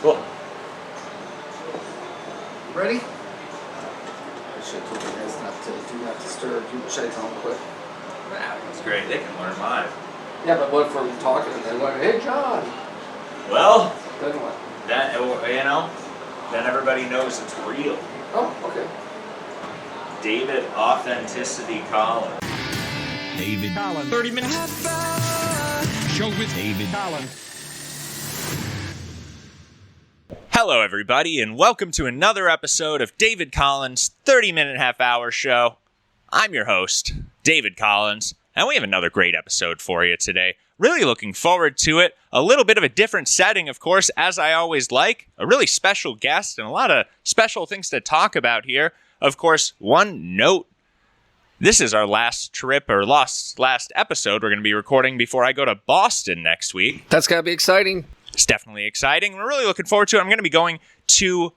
Cool. Ready? I should have told you guys do not disturb. Should I tell them quick? Yeah, that's great. They can learn live. Yeah, but what if we're talking and they're like, hey, John? Well, Then what? then everybody knows it's real. Oh, okay. David Authenticity Collins. David Collins. 30 minutes. Show with David Collins. Hello, everybody, and welcome to another episode of David Collins' 30-minute half-hour show. I'm your host, David Collins, and we have another great episode for you today. Really looking forward to it. A little bit of a different setting, of course, as I always like. A really special guest and a lot of special things to talk about here. Of course, one note. This is our last trip, or last episode we're going to be recording before I go to Boston next week. That's got to be exciting. It's definitely exciting. We're really looking forward to it. I'm going to be going to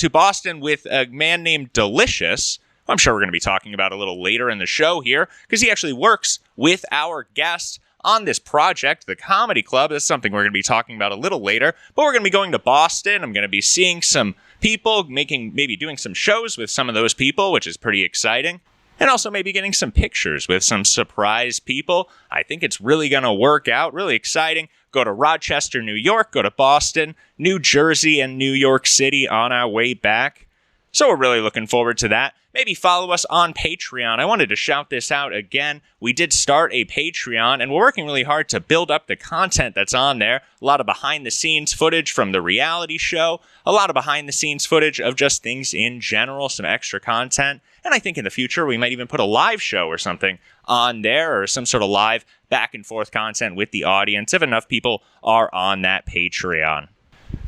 Boston with a man named Delicious. I'm sure we're going to be talking about a little later in the show here, because he actually works with our guest on this project, the Comedy Club. That's something we're going to be talking about a little later. But we're going to be going to Boston. I'm going to be seeing some people, maybe doing some shows with some of those people, which is pretty exciting. And also maybe getting some pictures with some surprise people. I think it's really going to work out. Really exciting. Go to Rochester, New York. Go to Boston, New Jersey, and New York City on our way back. So we're really looking forward to that. Maybe follow us on Patreon. I wanted to shout this out again. We did start a Patreon, and we're working really hard to build up the content that's on there. A lot of behind-the-scenes footage from the reality show. A lot of behind-the-scenes footage of just things in general, some extra content. And I think in the future, we might even put a live show or something on there, or some sort of live back-and-forth content with the audience if enough people are on that Patreon.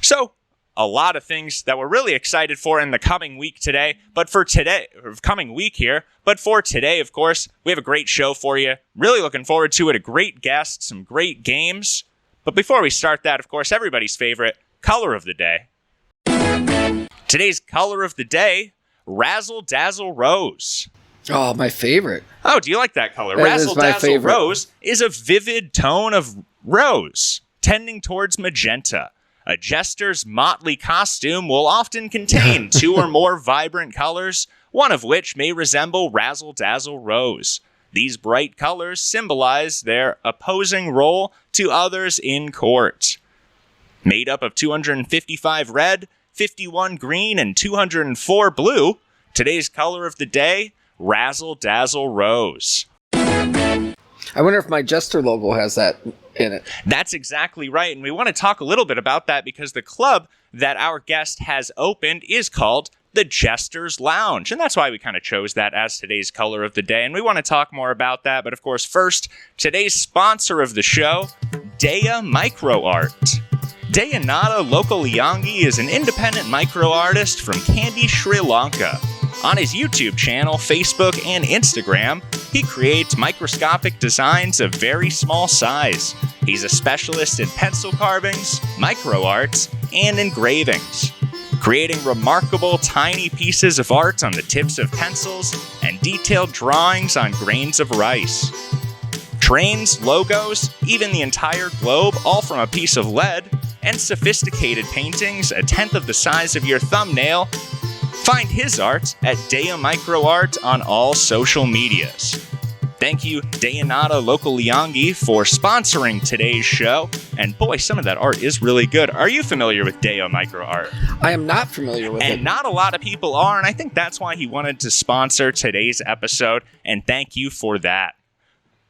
So, a lot of things that we're really excited for in the coming week today. But for today, of course, we have a great show for you. Really looking forward to it. A great guest, some great games. But before we start that, of course, everybody's favorite color of the day. Today's color of the day, Razzle Dazzle Rose. Oh, my favorite. Oh, do you like that color? That Razzle is my Dazzle favorite. Rose is a vivid tone of rose, tending towards magenta. A Jester's motley costume will often contain two or more vibrant colors, one of which may resemble Razzle Dazzle Rose. These bright colors symbolize their opposing role to others in court. Made up of 255 red, 51 green, and 204 blue, today's color of the day, Razzle Dazzle Rose. I wonder if my Jester logo has that in it. That's exactly right, and we want to talk a little bit about that because the club that our guest has opened is called the Jester's Lounge, and that's why we kind of chose that as today's color of the day, and we want to talk more about that. But of course, first, today's sponsor of the show, Daya Micro Art. Dayanata Lokaliyangi is an independent micro artist from Kandy, Sri Lanka. On his YouTube channel, Facebook, and Instagram, he creates microscopic designs of very small size. He's a specialist in pencil carvings, micro arts, and engravings, creating remarkable tiny pieces of art on the tips of pencils and detailed drawings on grains of rice. Trains, logos, even the entire globe, all from a piece of lead, and sophisticated paintings a tenth of the size of your thumbnail. Find his art at Daya Micro Art on all social medias. Thank you, Dayanata Lokaliyangi, for sponsoring today's show. And boy, some of that art is really good. Are you familiar with Daya Micro Art? I am not familiar with it. And not a lot of people are, and I think that's why he wanted to sponsor today's episode. And thank you for that.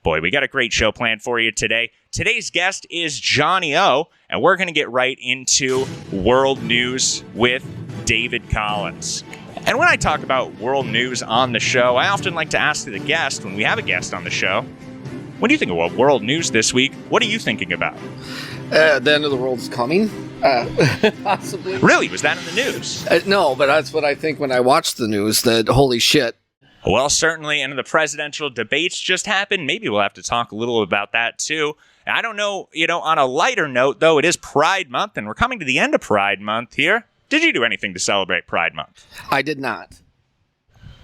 Boy, we got a great show planned for you today. Today's guest is Johnny O, and we're going to get right into world news with David Collins. And when I talk about world news on the show, I often like to ask the guest, when we have a guest on the show, what do you think of world news this week? What are you thinking about? The end of the world is coming. Possibly. Really? Was that in the news? No, but that's what I think when I watch the news, that holy shit. Well, certainly, and the presidential debates just happened. Maybe we'll have to talk a little about that, too. I don't know, on a lighter note, though, it is Pride Month, and we're coming to the end of Pride Month here. Did you do anything to celebrate Pride Month? I did not.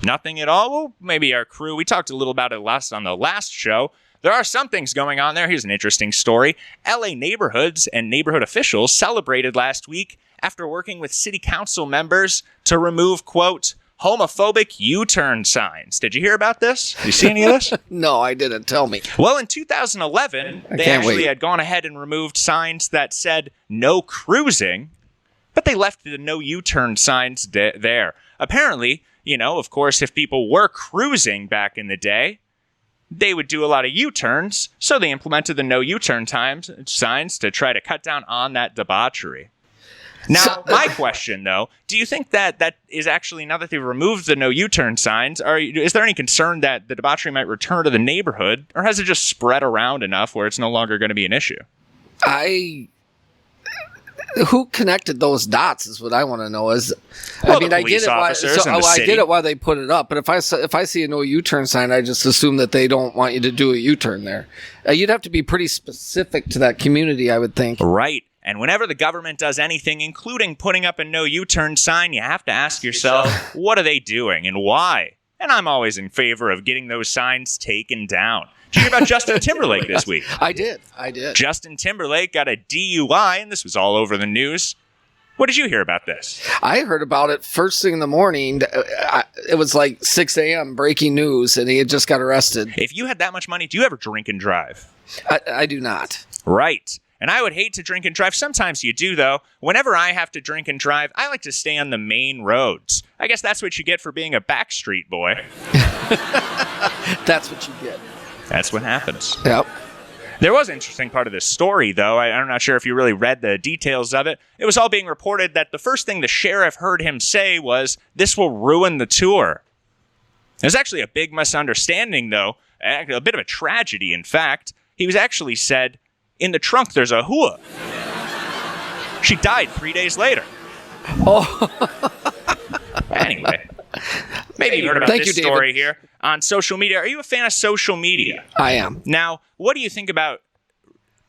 Nothing at all? Well, maybe our crew, we talked a little about it on the last show, there are some things going on there. Here's an interesting story. LA neighborhoods and neighborhood officials celebrated last week after working with city council members to remove, quote, homophobic U-turn signs. Did you hear about this? Did you see any of this? No, I didn't. Tell me. Well, in 2011, they actually had gone ahead and removed signs that said no cruising, but they left the no U-turn signs there. Apparently, of course, if people were cruising back in the day, they would do a lot of U-turns, so they implemented the no U-turn signs to try to cut down on that debauchery. Now, my question, though, do you think that is actually, now that they've removed the no U-turn signs, is there any concern that the debauchery might return to the neighborhood, or has it just spread around enough where it's no longer going to be an issue? Who connected those dots is what I want to know. I get it. I get it why they put it up, but if I see a no U-turn sign, I just assume that they don't want you to do a U-turn there. You'd have to be pretty specific to that community, I would think. Right. And whenever the government does anything, including putting up a no U-turn sign, you have to ask yourself, what are they doing and why? And I'm always in favor of getting those signs taken down. Did you hear about Justin Timberlake this week? I did. Justin Timberlake got a DUI, and this was all over the news. What did you hear about this? I heard about it first thing in the morning. It was like 6 a.m. breaking news, and he had just got arrested. If you had that much money, do you ever drink and drive? I do not. Right. And I would hate to drink and drive. Sometimes you do, though. Whenever I have to drink and drive, I like to stay on the main roads. I guess that's what you get for being a backstreet boy. That's what you get. That's what happens. Yep. There was an interesting part of this story, though. I'm not sure if you really read the details of it. It was all being reported that the first thing the sheriff heard him say was, "This will ruin the tour." There's actually a big misunderstanding, though. A bit of a tragedy, in fact. He was actually said, "In the trunk, there's a hua." She died 3 days later. Oh. Anyway, maybe you've heard about this story here on social media. Are you a fan of social media? I am. Now, what do you think about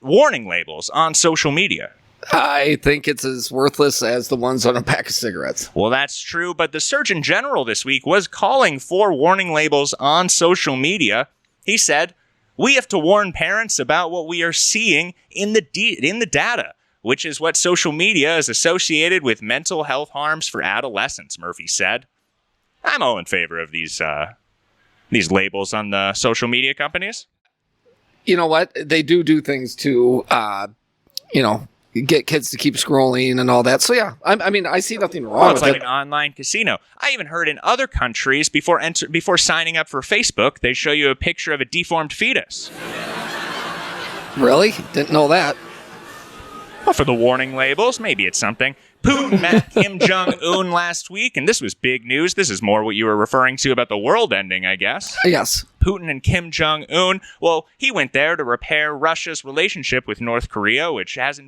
warning labels on social media? I think it's as worthless as the ones on a pack of cigarettes. Well, that's true, but the Surgeon General this week was calling for warning labels on social media. He said, "We have to warn parents about what we are seeing in the data, which is what social media is associated with mental health harms for adolescents," Murphy said. I'm all in favor of these labels on the social media companies. You know what? They do things to, get kids to keep scrolling and all that. So, yeah, I see nothing wrong with it. It's like an online casino. I even heard in other countries, before signing up for Facebook, they show you a picture of a deformed fetus. Really? Didn't know that. Well, for the warning labels, maybe it's something. Putin met Kim Jong-un last week, and this was big news. This is more what you were referring to about the world ending, I guess. Yes. Putin and Kim Jong-un, well, he went there to repair Russia's relationship with North Korea, which has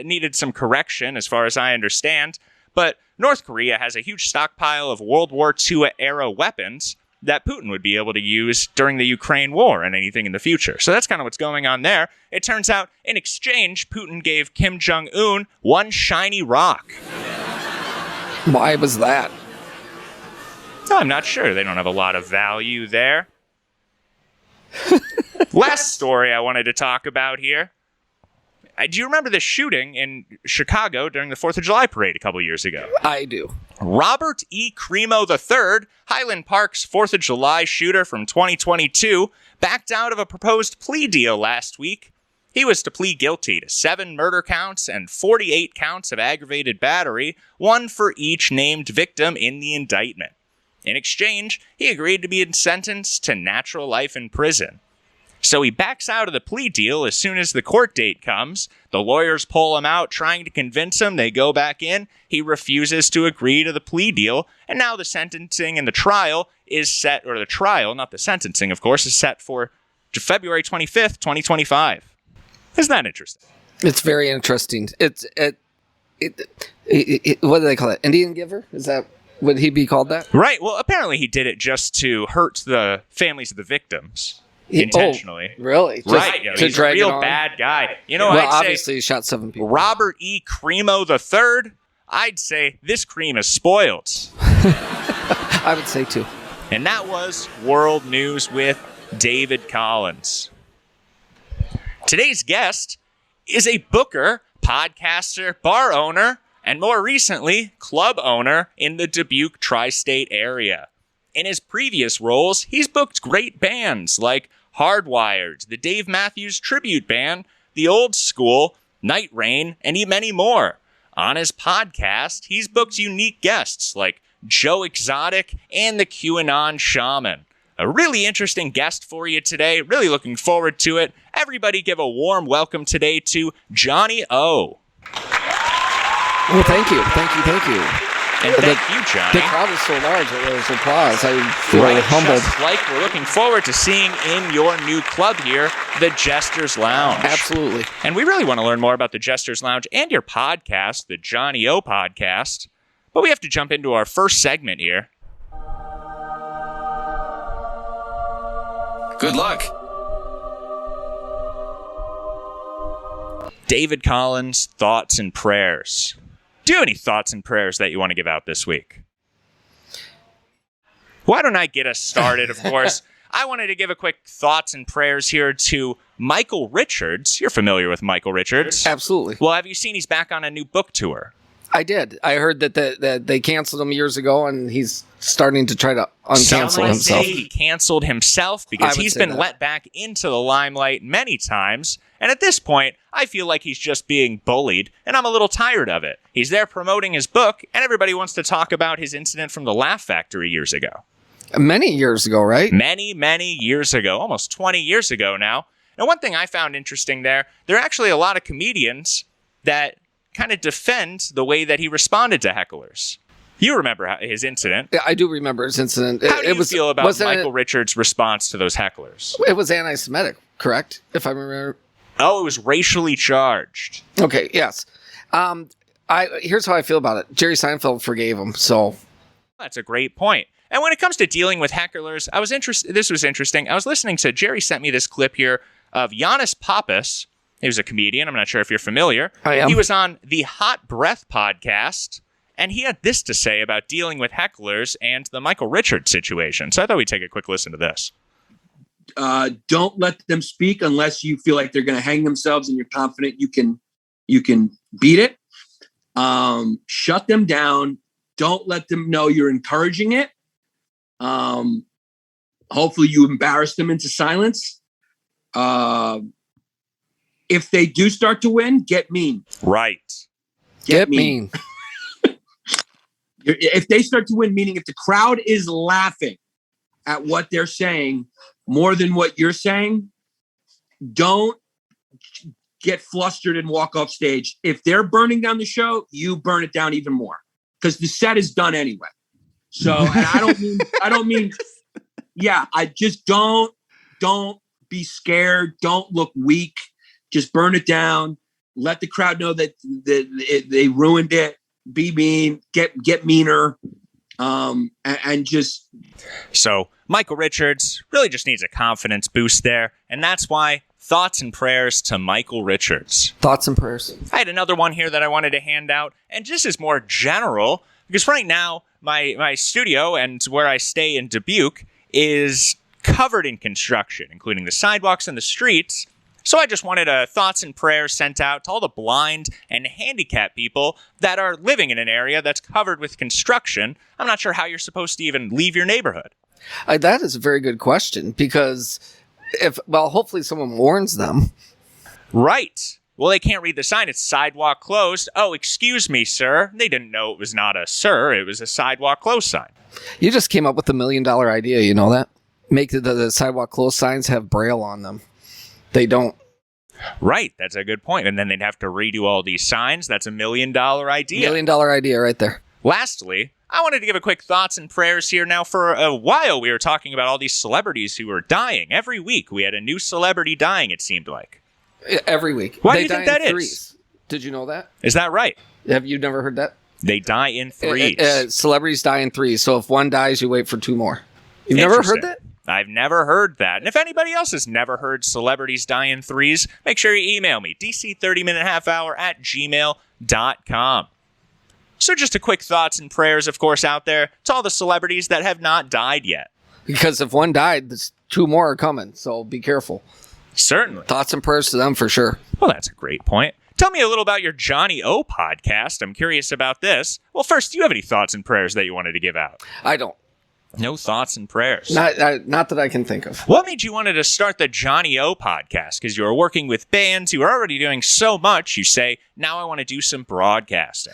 needed some correction, as far as I understand. But North Korea has a huge stockpile of World War II-era weapons that Putin would be able to use during the Ukraine war and anything in the future. So that's kind of what's going on there. It turns out, in exchange, Putin gave Kim Jong-un one shiny rock. Why was that? I'm not sure. They don't have a lot of value there. Last story I wanted to talk about here. Do you remember the shooting in Chicago during the 4th of July parade a couple years ago? I do. Robert E. Cremo III, Highland Park's 4th of July shooter from 2022, backed out of a proposed plea deal last week. He was to plead guilty to 7 murder counts and 48 counts of aggravated battery, one for each named victim in the indictment. In exchange, he agreed to be sentenced to natural life in prison. So he backs out of the plea deal as soon as the court date comes. The lawyers pull him out, trying to convince him. They go back in. He refuses to agree to the plea deal. And now the sentencing and the trial is set, or the trial, not the sentencing, of course, is set for February 25th, 2025. Isn't that interesting? It's very interesting. What do they call it? Indian giver? Would he be called that? Right. Well, apparently he did it just to hurt the families of the victims. Intentionally. Oh, really? Right. He's a real bad guy. Obviously he shot 7 people. Robert E. Cremo III, I'd say this cream is spoiled. I would say too. And that was World News with David Collins. Today's guest is a booker, podcaster, bar owner, and more recently, club owner in the Dubuque tri-state area. In his previous roles, he's booked great bands like Hardwired, the Dave Matthews Tribute Band, The Old School, Night Rain, and many more. On his podcast, he's booked unique guests like Joe Exotic and the QAnon Shaman. A really interesting guest for you today. Really looking forward to it. Everybody give a warm welcome today to Johnny O. Well, thank you. And thank you, Johnny. The crowd is so large. There's applause. I feel humbled. Just like we're looking forward to seeing in your new club here, the Jester's Lounge. Absolutely. And we really want to learn more about the Jester's Lounge and your podcast, the Johnny O podcast. But we have to jump into our first segment here. Good luck. David Collins, thoughts and prayers. Do you have any thoughts and prayers that you want to give out this week? Why don't I get us started, of course? I wanted to give a quick thoughts and prayers here to Michael Richards. You're familiar with Michael Richards. Absolutely. Well, have you seen he's back on a new book tour? I did. I heard that they canceled him years ago, and he's starting to try to uncancel himself. He canceled himself because he's been let back into the limelight many times. And at this point, I feel like he's just being bullied, and I'm a little tired of it. He's there promoting his book, and everybody wants to talk about his incident from the Laugh Factory years ago. Many years ago, right? Many years ago, almost 20 years ago now. And one thing I found interesting there are actually a lot of comedians that kind of defend the way that he responded to hecklers. You remember his incident. Yeah, I do remember his incident. How do you feel about Michael Richards' response to those hecklers? It was anti-Semitic, correct? If I remember. Oh, it was racially charged. Okay, yes. Here's how I feel about it. Jerry Seinfeld forgave him, so. That's a great point. And when it comes to dealing with hecklers, this was interesting. I was listening to, Jerry sent me this clip here of Giannis Pappas. He was a comedian. I'm not sure if you're familiar. I am. He was on the Hot Breath podcast, and he had this to say about dealing with hecklers and the Michael Richards situation. So I thought we'd take a quick listen to this. Don't let them speak unless you feel like they're going to hang themselves and you're confident you can beat it. Shut them down. Don't let them know you're encouraging it. Hopefully you embarrass them into silence. If they do start to win, get mean. Right. Get mean. If they start to win, meaning if the crowd is laughing at what they're saying more than what you're saying, don't get flustered and walk off stage. If they're burning down the show, you burn it down even more because the set is done anyway. So, and I don't mean, yeah, I just don't be scared. Don't look weak. Just burn it down. Let the crowd know that they ruined it. Be mean. Get meaner. And just. So Michael Richards really just needs a confidence boost there, and that's why thoughts and prayers to Michael Richards. Thoughts and prayers. I had another one here that I wanted to hand out, and just as more general, because right now my studio and where I stay in Dubuque is covered in construction, including the sidewalks and the streets. So I just wanted thoughts and prayers sent out to all the blind and handicapped people that are living in an area that's covered with construction. I'm not sure how you're supposed to even leave your neighborhood. That is a very good question because hopefully someone warns them. Right. Well, they can't read the sign. It's sidewalk closed. Oh, excuse me, sir. They didn't know it was not a sir. It was a sidewalk closed sign. You just came up with $1 million idea. You know that? Make the sidewalk closed signs have Braille on them. They don't. Right. That's a good point. And then they'd have to redo all these signs. That's $1 million idea. $1 million idea right there. Lastly, I wanted to give a quick thoughts and prayers here. Now, for a while, we were talking about all these celebrities who were dying. Every week, we had a new celebrity dying, it seemed like. Every week. Why do you think that is? Did you know that? Is that right? Have you never heard that? They die in threes. Celebrities die in threes. So if one dies, you wait for two more. You've never heard that? I've never heard that. And if anybody else has never heard celebrities die in threes, make sure you email me, dc30minutehalfhour@gmail.com. So just a quick thoughts and prayers, of course, out there to all the celebrities that have not died yet. Because if one died, there's 2 more are coming. So be careful. Certainly. Thoughts and prayers to them for sure. Well, that's a great point. Tell me a little about your Johnny O podcast. I'm curious about this. Well, first, do you have any thoughts and prayers that you wanted to give out? I don't. No thoughts and prayers. Not that I can think of. What made you wanted to start the Johnny O podcast? Because you were working with bands, you were already doing so much. You say, now I want to do some broadcasting.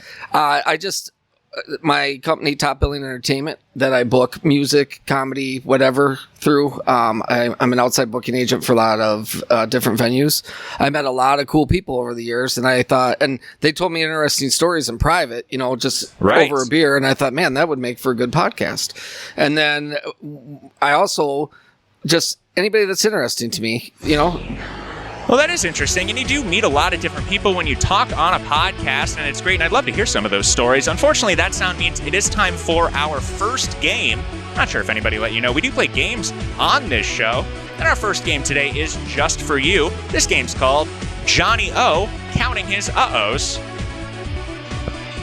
My company, Top Billing Entertainment, that I book music, comedy, whatever through. I'm an outside booking agent for a lot of different venues. I met a lot of cool people over the years, and I thought, and they told me interesting stories in private, just Right. over a beer, and I thought, man, that would make for a good podcast. And then I also just anybody that's interesting to me, Well, that is interesting, and you do meet a lot of different people when you talk on a podcast, and it's great, and I'd love to hear some of those stories. Unfortunately, that sound means it is time for our first game. Not sure if anybody let you know, we do play games on this show, and our first game today is just for you. This game's called Johnny O, Counting His Uh-Ohs.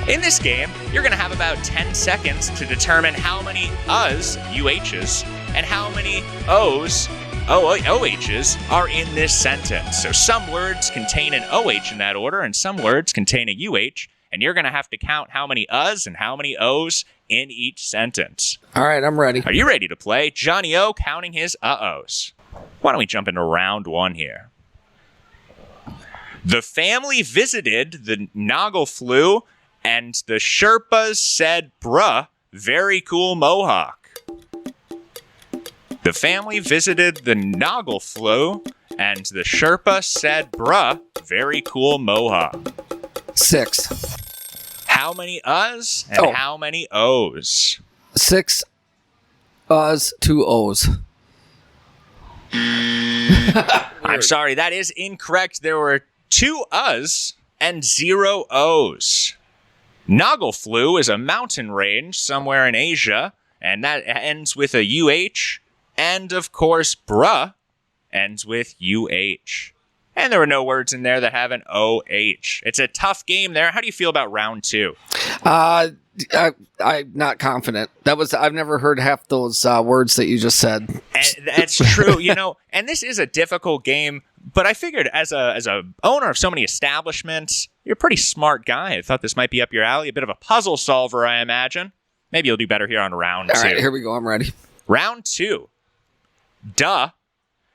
In this game, you're going to have about 10 seconds to determine how many uhs, UHs, and how many O's, OHs, are in this sentence. So some words contain an OH in that order, and some words contain a UH, and you're going to have to count how many uhs and how many O's in each sentence. All right, I'm ready. Are you ready to play Johnny O counting his uh-ohs? Why don't we jump into round 1 here? The family visited the Noggle flu, and the Sherpas said, bruh, very cool mohawk. The family visited the Noggle flu, and the Sherpa said, bruh, very cool mohawk. 6. How many uhs and how many O's? 6 uhs, 2 O's. I'm sorry, that is incorrect. There were 2 uhs and 0 O's. Noggle flu is a mountain range somewhere in Asia, and that ends with a UH. And, of course, bruh ends with UH. And there were no words in there that have an OH. It's a tough game there. How do you feel about round 2? I'm not confident. I've never heard half those words that you just said. And that's true, and this is a difficult game, but I figured as a owner of so many establishments, you're a pretty smart guy. I thought this might be up your alley. A bit of a puzzle solver, I imagine. Maybe you'll do better here on round 2. All right, here we go. I'm ready. Round 2. Duh.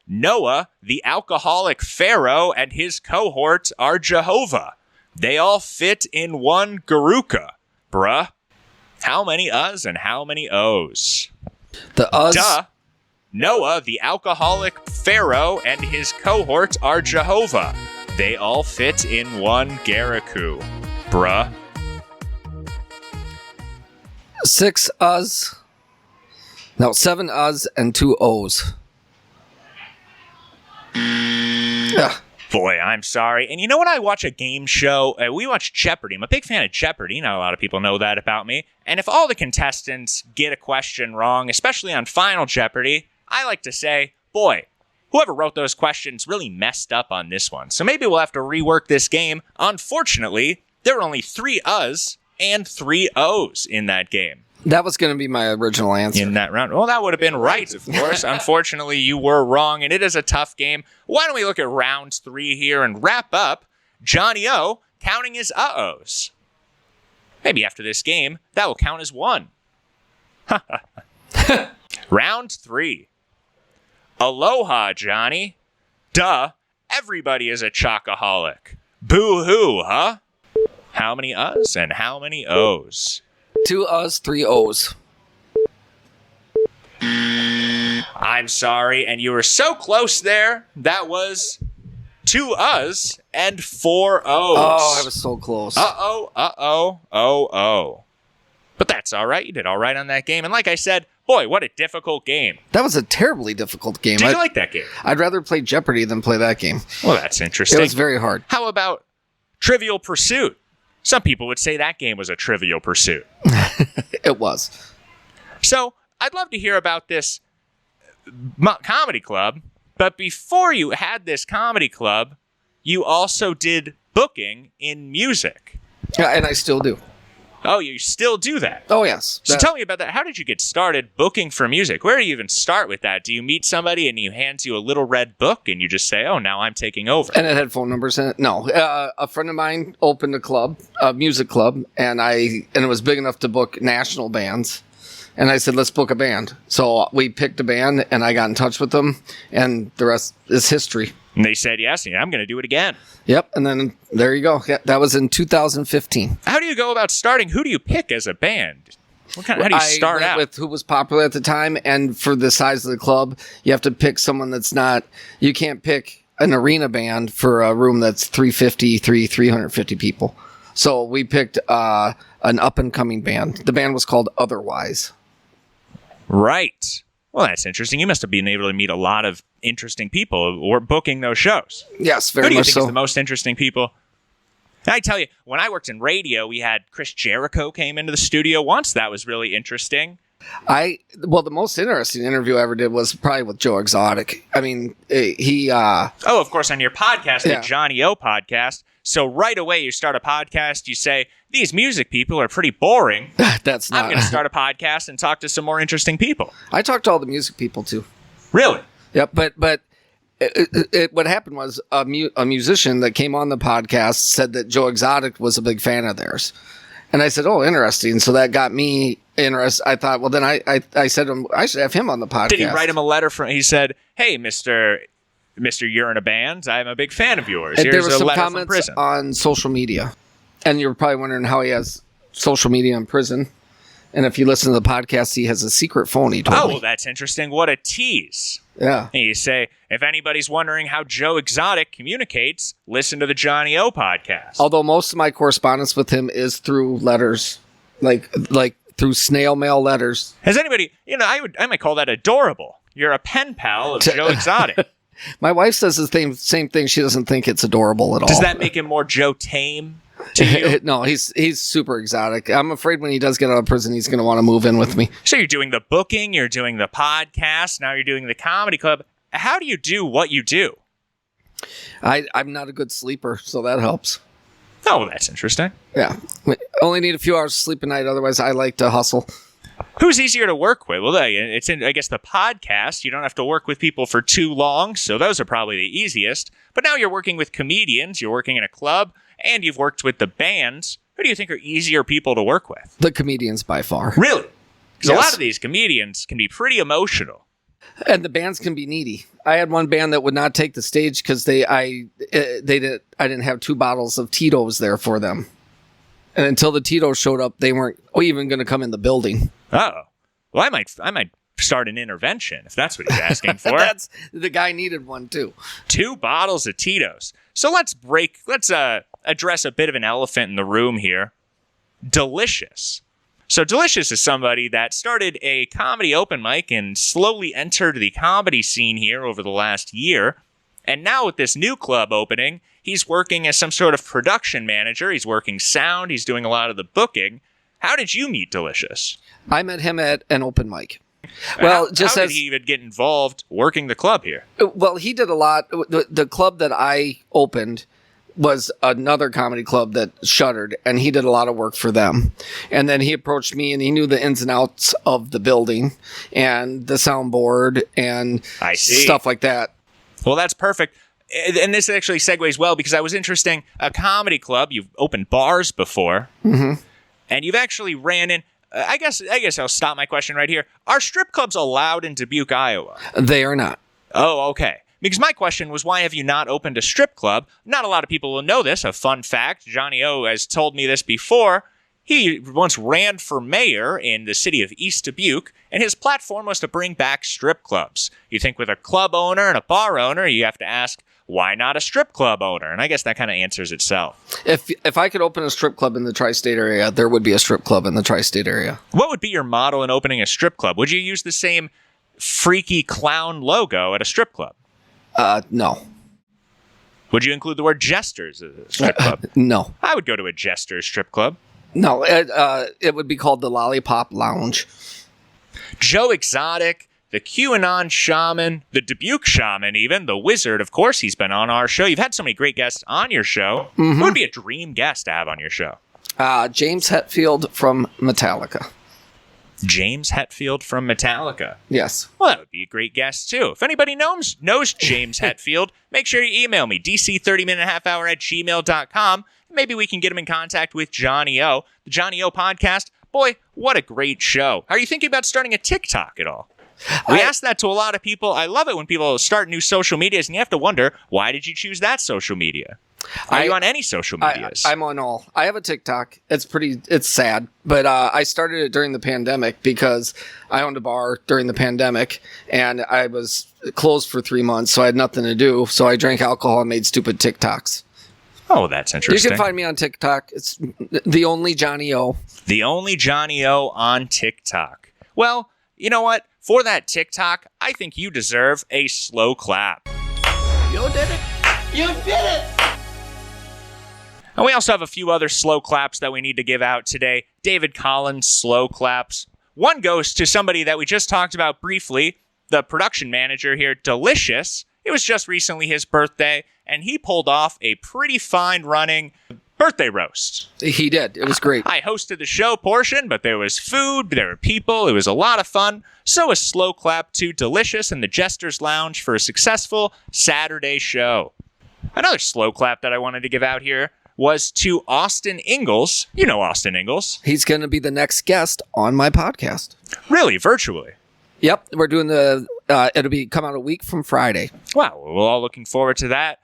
Noah, the alcoholic pharaoh, and his cohorts are Jehovah. They all fit in one garuka. Bruh. How many uhs and how many O's? The uhs. Duh. Noah, the alcoholic pharaoh, and his cohorts are Jehovah. They all fit in one garaku. Bruh. 6 uhs. No, 7 uhs and 2 O's. Boy, I'm sorry. And when I watch a game show, we watch Jeopardy. I'm a big fan of Jeopardy. Not a lot of people know that about me. And if all the contestants get a question wrong, especially on Final Jeopardy, I like to say, boy, whoever wrote those questions really messed up on this one. So maybe we'll have to rework this game. Unfortunately, there were only 3 uhs and 3 O's in that game. That was going to be my original answer. In that round. Well, that would have been right, of course. Unfortunately, you were wrong, and it is a tough game. Why don't we look at round 3 here and wrap up Johnny O counting his uh-ohs? Maybe after this game, that will count as 1. Round 3. Aloha, Johnny. Duh, everybody is a chocoholic. Boo-hoo, huh? How many uhs and how many O's? 2 uhs, 3 O's. I'm sorry, and you were so close there. That was 2 uhs and 4 O's. Oh, I was so close. Oh. But that's all right. You did all right on that game. And like I said, boy, what a difficult game. That was a terribly difficult game. Did you like that game? I'd rather play Jeopardy than play that game. Well, that's interesting. It was very hard. How about Trivial Pursuit? Some people would say that game was a Trivial Pursuit. It was. So I'd love to hear about this comedy club. But before you had this comedy club, you also did booking in music. Yeah, and I still do. Oh, you still do that? Oh, yes. So tell me about that. How did you get started booking for music? Where do you even start with that? Do you meet somebody and he hands you a little red book and you just say, oh, now I'm taking over? And it had phone numbers in it? No. A friend of mine opened a music club, and it was big enough to book national bands. And I said, let's book a band. So we picked a band, and I got in touch with them, and the rest is history. And they said yes, and I'm going to do it again. Yep, and then there you go. Yeah, that was in 2015. How do you go about starting? Who do you pick as a band? How do you start out? With who was popular at the time, and for the size of the club, you have to pick someone that's not. You can't pick an arena band for a room that's 350 people. So we picked an up and coming band. The band was called Otherwise. Right. Well, that's interesting. You must have been able to meet a lot of interesting people who were booking those shows. Yes, Who very do you much think so. is the most interesting people? I tell you, when I worked in radio, we had Chris Jericho came into the studio once. That was really interesting. The most interesting interview I ever did was probably with Joe Exotic. I mean, he. Oh, of course, on your podcast, Yeah. the Johnny O podcast. So right away, you start a podcast. You say these music people are pretty boring. That's not. I'm going to start a podcast and talk to some more interesting people. I talked to all the music people too. Really? Yep, but what happened was a musician that came on the podcast said that Joe Exotic was a big fan of theirs. And I said, oh, interesting. So that got me interested. I thought, well, then I said to him, I should have him on the podcast. Did he write him a letter he said, hey, Mr. You're in a band. I'm a big fan of yours. And Here's there were a some letter from comments prison. on social media. And you're probably wondering how he has social media in prison. And if you listen to the podcast, he has a secret phone, he told Oh, me. well, that's interesting. What a tease. Yeah. And you say, if anybody's wondering how Joe Exotic communicates, listen to the Johnny O podcast. Although most of my correspondence with him is through letters, like through snail mail letters. Has anybody, I might call that adorable. You're a pen pal of Joe Exotic. My wife says the same thing. She doesn't think it's adorable at all. Does that make him more Joe Tame to you? No, he's super exotic. I'm afraid when he does get out of prison, he's going to want to move in with me. So you're doing the booking, you're doing the podcast, now you're doing the comedy club. How do you do what you do? I'm not a good sleeper, so that helps. Oh, well, that's interesting. Yeah. Only need a few hours of sleep a night. Otherwise, I like to hustle. Who's easier to work with? Well, it's in, I guess, the podcast. You don't have to work with people for too long, so those are probably the easiest. But now you're working with comedians, you're working in a club, and you've worked with the bands. Who do you think are easier people to work with? The comedians by far. Really? Because a Yes. lot of these comedians can be pretty emotional. And the bands can be needy. I had one band that would not take the stage because I didn't have 2 bottles of Tito's there for them. And until the Tito's showed up, they weren't even going to come in the building. Oh. Well, I might start an intervention if that's what he's asking for. That's the guy needed one too. 2 bottles of Tito's. So let's address a bit of an elephant in the room here. Delicious. So Delicious is somebody that started a comedy open mic and slowly entered the comedy scene here over the last year. And now with this new club opening, he's working as some sort of production manager. He's working sound. He's doing a lot of the booking. How did you meet Delicious? I met him at an open mic. Well, how just did as he even get involved working the club here? well, he did a lot. The club that I opened was another comedy club that shuttered, and he did a lot of work for them. And then he approached me, and he knew the ins and outs of the building and the soundboard and I see. stuff like that. Well, that's perfect. And this actually segues well because I was interesting. A comedy club, you've opened bars before, and you've actually ran in. I guess I'll stop my question right here. Are strip clubs allowed in Dubuque, Iowa? They are not. Oh, okay. Because my question was, why have you not opened a strip club? Not a lot of people will know this. A fun fact, Johnny O has told me this before. He once ran for mayor in the city of East Dubuque, and his platform was to bring back strip clubs. You think with a club owner and a bar owner, you have to ask, why not a strip club owner? And I guess that kind of answers itself. If I could open a strip club in the tri-state area, there would be a strip club in the tri-state area. What would be your model in opening a strip club? Would you use the same freaky clown logo at a strip club? No. Would you include the word Jesters as a strip club? No. I would go to a Jester strip club. No. It would be called the Lollipop Lounge. Joe Exotic, the QAnon shaman, the Dubuque shaman even, the wizard, of course, he's been on our show. You've had so many great guests on your show. Who would be a dream guest to have on your show? James Hetfield from Metallica. James Hetfield from Metallica. Yes. Well, that would be a great guest, too. If anybody knows James Hetfield, make sure you email me, dc30minutehalfhour@gmail.com. Maybe we can get him in contact with Johnny O. The Johnny O podcast, boy, what a great show. Are you thinking about starting a TikTok at all? We asked that to a lot of people. I love it when people start new social medias, and you have to wonder, why did you choose that social media? Are you on any social medias? I'm on all. I have a TikTok. It's sad, but I started it during the pandemic because I owned a bar during the pandemic, and I was closed for 3 months, so I had nothing to do. So I drank alcohol and made stupid TikToks. Oh, that's interesting. You can find me on TikTok. It's the only Johnny O. The only Johnny O on TikTok. Well, you know what? For that TikTok, I think you deserve a slow clap. You did it. You did it! And we also have a few other slow claps that we need to give out today. David Collins' slow claps. One goes to somebody that we just talked about briefly, the production manager here, Delicious. It was just recently his birthday, and he pulled off a pretty fine running birthday roast. He did. It was great. I hosted the show portion, but there was food, there were people, it was a lot of fun. So a slow clap to Delicious and the Jester's Lounge for a successful Saturday show. Another slow clap that I wanted to give out here was to Austin Ingalls. You know Austin Ingalls. He's going to be the next guest on my podcast. Really, virtually. Yep, we're doing it'll be come out a week from Friday. Wow, we're all looking forward to that.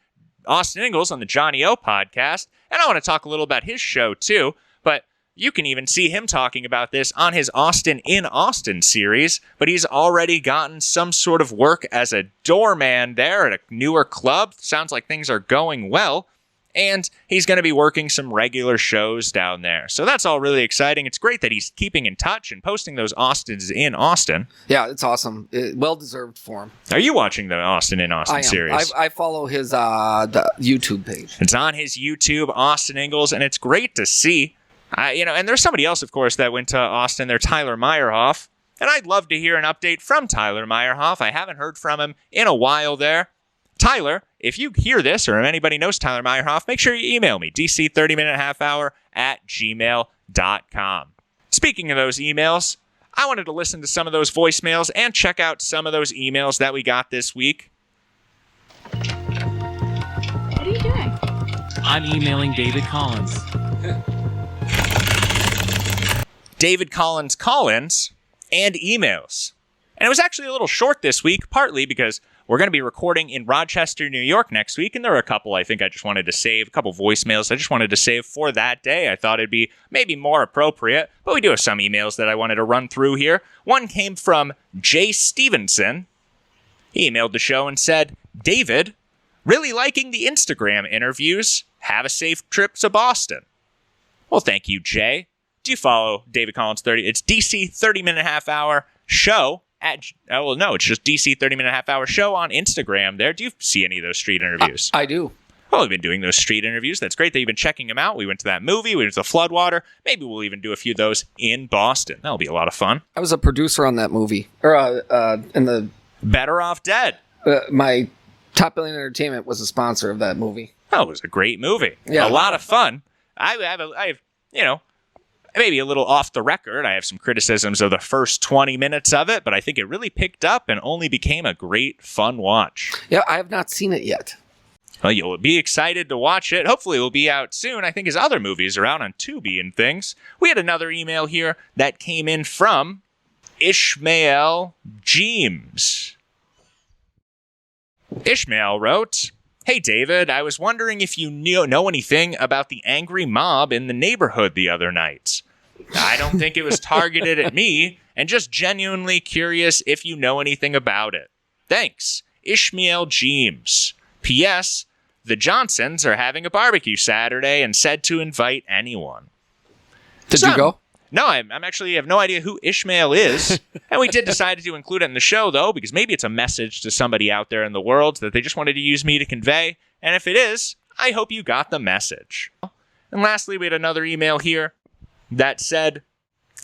Austin Ingalls on the Johnny O podcast. And I want to talk a little about his show too, but you can even see him talking about this on his Austin in Austin series, but he's already gotten some sort of work as a doorman there at a newer club. Sounds like things are going well. And he's going to be working some regular shows down there. So that's all really exciting. It's great that he's keeping in touch and posting those Austins in Austin. Yeah, it's awesome. Well-deserved for him. Are you watching the Austin in Austin series? I follow his the YouTube page. It's on his YouTube, Austin Ingalls, and it's great to see. And there's somebody else, of course, that went to Austin there, Tyler Meyerhoff. And I'd love to hear an update from Tyler Meyerhoff. I haven't heard from him in a while there. Tyler, if you hear this or if anybody knows Tyler Meyerhoff, make sure you email me, dc30minutehalfhour@gmail.com. Speaking of those emails, I wanted to listen to some of those voicemails and check out some of those emails that we got this week. What are you doing? I'm emailing David Collins. David Collins and emails. And it was actually a little short this week, partly because we're going to be recording in Rochester, New York next week, and there are a couple I think I just wanted to save, a couple voicemails I just wanted to save for that day. I thought it'd be maybe more appropriate, but we do have some emails that I wanted to run through here. One came from Jay Stevenson. He emailed the show and said, David, really liking the Instagram interviews. Have a safe trip to Boston. Well, thank you, Jay. Do you follow David Collins 30? It's DC 30-minute half-hour show. It's just DC 30-minute half-hour show on Instagram there. Do you see any of those street interviews? I do. Well, we've been doing those street interviews. That's great that you've been checking them out. We went to that movie. We went to the Floodwater. Maybe we'll even do a few of those in Boston. That'll be a lot of fun. I was a producer on that movie. In the Better Off Dead. my Top Billion Entertainment was a sponsor of that movie. Oh, it was a great movie. Yeah. A lot of fun. I have maybe a little off the record. I have some criticisms of the first 20 minutes of it, but I think it really picked up and only became a great, fun watch. Yeah, I have not seen it yet. Well, you'll be excited to watch it. Hopefully, it will be out soon. I think his other movies are out on Tubi and things. We had another email here that came in from Ishmael Jeems. Ishmael wrote, Hey, David, I was wondering if you know anything about the angry mob in the neighborhood the other night. I don't think it was targeted at me, and just genuinely curious if you know anything about it. Thanks, Ishmael Jeems. P.S. The Johnsons are having a barbecue Saturday and said to invite anyone. Did you go? No, I'm actually have no idea who Ishmael is. And we did decide to include it in the show, though, because maybe it's a message to somebody out there in the world that they just wanted to use me to convey. And if it is, I hope you got the message. And lastly, we had another email here that said,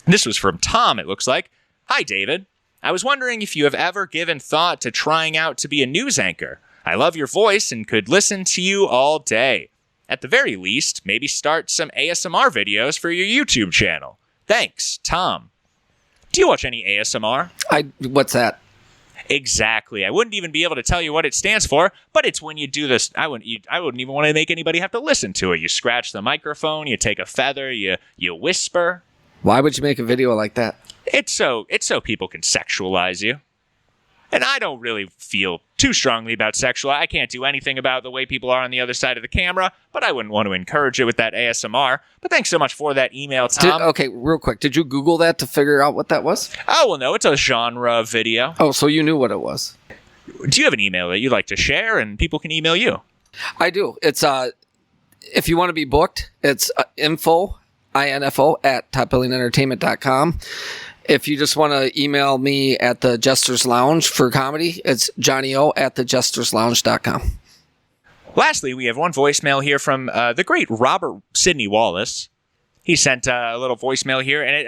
this was from Tom, it looks like. Hi, David. I was wondering if you have ever given thought to trying out to be a news anchor. I love your voice and could listen to you all day. At the very least, maybe start some ASMR videos for your YouTube channel. Thanks, Tom. Do you watch any ASMR? What's that? Exactly. I wouldn't even be able to tell you what it stands for, but it's when you do this. I wouldn't even want to make anybody have to listen to it. You scratch the microphone, you take a feather, you whisper. Why would you make a video like that? It's so people can sexualize you. And I don't really feel too strongly about sexual. I can't do anything about the way people are on the other side of the camera, but I wouldn't want to encourage it with that ASMR. But thanks so much for that email, Tom. Okay, real quick. Did you Google that to figure out what that was? Oh, well, no, it's a genre of video. Oh, so you knew what it was. Do you have an email that you'd like to share and people can email you? I do. It's if you want to be booked, it's info at topbillionentertainment.com. If you just want to email me at the Jester's Lounge for comedy, it's johnny.o at thejesterslounge.com. Lastly, we have one voicemail here from the great Robert Sidney Wallace. He sent a little voicemail here, and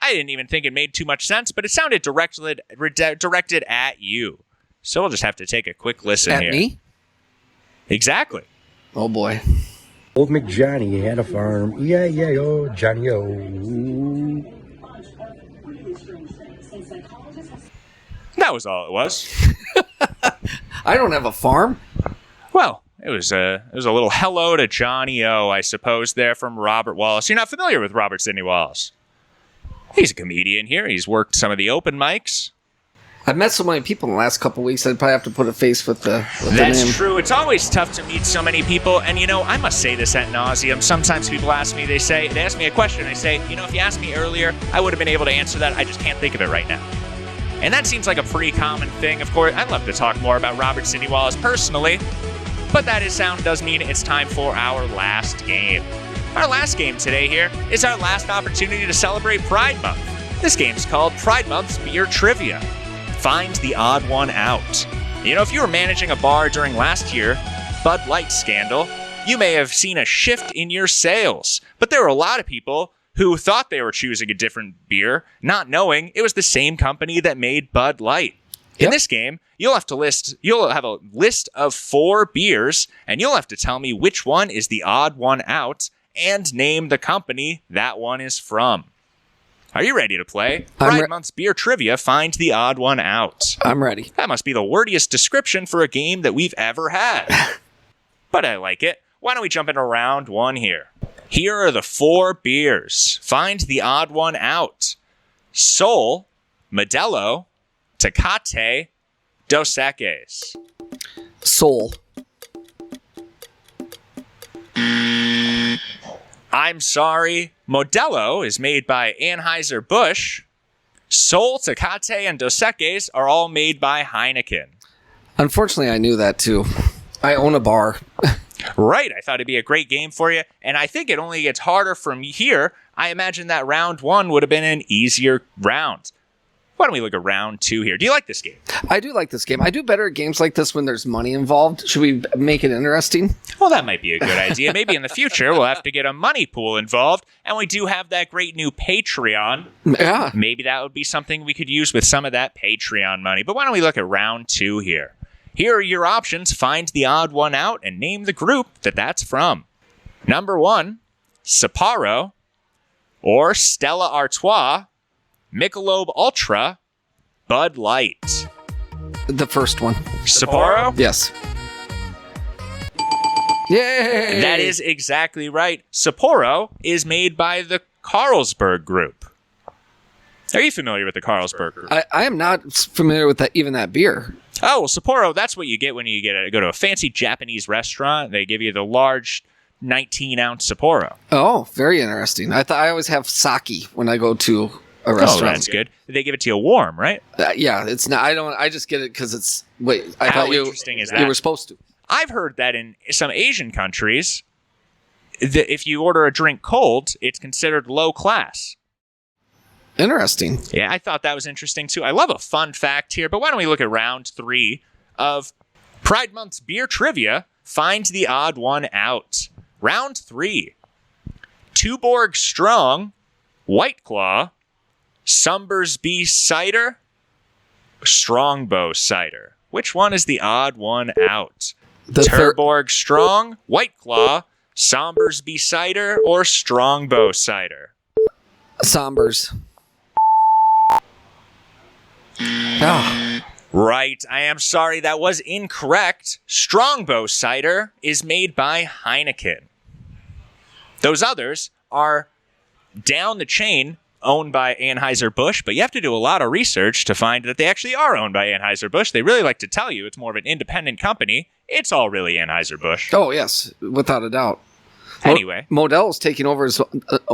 I didn't even think it made too much sense, but it sounded directed at you. So we'll just have to take a quick listen At here. me? Exactly. Oh, boy. Old McJohnny had a farm, E-I-E-I-O, Johnny-O. That was all it was. I don't have a farm. Well, it was a little hello to Johnny O, I suppose, there from Robert Wallace. You're not familiar with Robert Sidney Wallace. He's a comedian here. He's worked some of the open mics. I've met so many people in the last couple of weeks, I'd probably have to put a face with the name. That's true. It's always tough to meet so many people. And, I must say this at nauseum. Sometimes people ask me, they ask me a question. I say, if you asked me earlier, I would have been able to answer that. I just can't think of it right now. And that seems like a pretty common thing. Of course, I'd love to talk more about Robert Sidney Wallace personally, but that does mean it's time for our last game. Our last game today here is our last opportunity to celebrate Pride Month. This game's called Pride Month's Beer Trivia. Find the odd one out. If you were managing a bar during last year's Bud Light scandal, you may have seen a shift in your sales, but there were a lot of people who thought they were choosing a different beer, not knowing it was the same company that made Bud Light. Yep. In this game, you'll have a list of 4 beers, and you'll have to tell me which one is the odd one out and name the company that one is from. Are you ready to play? Pride Month's Beer Trivia, find the odd one out. I'm ready. That must be the wordiest description for a game that we've ever had. But I like it. Why don't we jump into round 1 here? Here are the 4 beers. Find the odd one out. Sol, Modelo, Tecate, Dos Equis. Soul. I'm sorry. Modelo is made by Anheuser-Busch. Sol, Tecate, and Dos Equis are all made by Heineken. Unfortunately, I knew that too. I own a bar. Right. I thought it'd be a great game for you. And I think it only gets harder from here. I imagine that round 1 would have been an easier round. Why don't we look at round 2 here? Do you like this game? I do like this game. I do better at games like this when there's money involved. Should we make it interesting? Well, that might be a good idea. Maybe in the future we'll have to get a money pool involved. And we do have that great new Patreon. Yeah. Maybe that would be something we could use with some of that Patreon money. But why don't we look at round 2 here? Here are your options. Find the odd one out and name the group that's from. Number 1, Sapporo, or Stella Artois, Michelob Ultra, Bud Light. The first one. Sapporo? Yes. Yay! That is exactly right. Sapporo is made by the Carlsberg Group. Are you familiar with the Carlsberg Group? I am not familiar with that beer. Oh, well, Sapporo, that's what you get when you go to a fancy Japanese restaurant. They give you the large 19-ounce Sapporo. Oh, very interesting. I always have sake when I go to a restaurant. Oh, that's good. They give it to you warm, right? Yeah, it's not. I just get it because it's. Wait, I How thought interesting is that? You were supposed to. I've heard that in some Asian countries, if you order a drink cold, it's considered low class. Interesting. Yeah, I thought that was interesting too. I love a fun fact here, but why don't we look at round 3 of Pride Month's Beer Trivia? Find the odd one out. Round 3. Tuborg Strong, White Claw, Summersby Cider, Strongbow Cider. Which one is the odd one out? The Tuborg Strong, White Claw, Sombersby cider or Strongbow cider? Sombers. Ah, Right. I am sorry. That was incorrect. Strongbow cider is made by Heineken. Those others are down the chain owned by Anheuser-Busch, but you have to do a lot of research to find that they actually are owned by Anheuser-Busch. They really like to tell you it's more of an independent company. It's all really Anheuser-Busch. oh, yes, without a doubt. Anyway. Modell's taking over as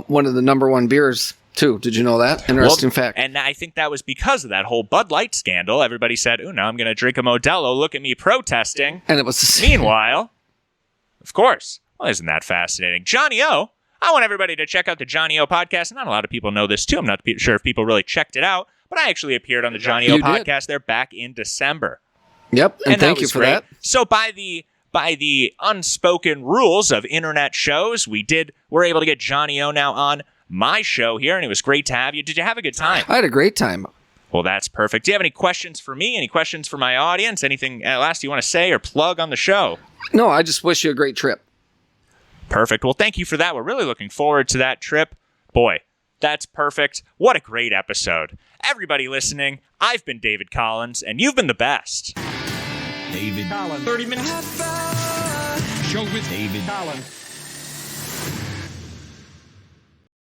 one of the number one beers, too. Did you know that? Interesting fact. And I think that was because of that whole Bud Light scandal. Everybody said, "Ooh, now I'm going to drink a Modelo. Look at me protesting." And it was the same. Meanwhile, of course, well, isn't that fascinating? Johnny O, I want everybody to check out the Johnny O podcast. Not a lot of people know this, too. I'm not sure if people really checked it out, but I actually appeared on the Johnny O You did. podcast there back in December. Yep, and that thank you was for great. that. So by the unspoken rules of internet shows, we're able to get Johnny O now on my show here, and it was great to have you. Did you have a good time? I had a great time. Well, that's perfect. Do you have any questions for me? Any questions for my audience? Anything last you want to say or plug on the show? No, I just wish you a great trip. Perfect. Well, thank you for that. We're really looking forward to that trip. Boy, that's perfect. What a great episode. Everybody listening, I've been David Collins, and you've been the best. David Collins. 30 minutes. Show with David Collins.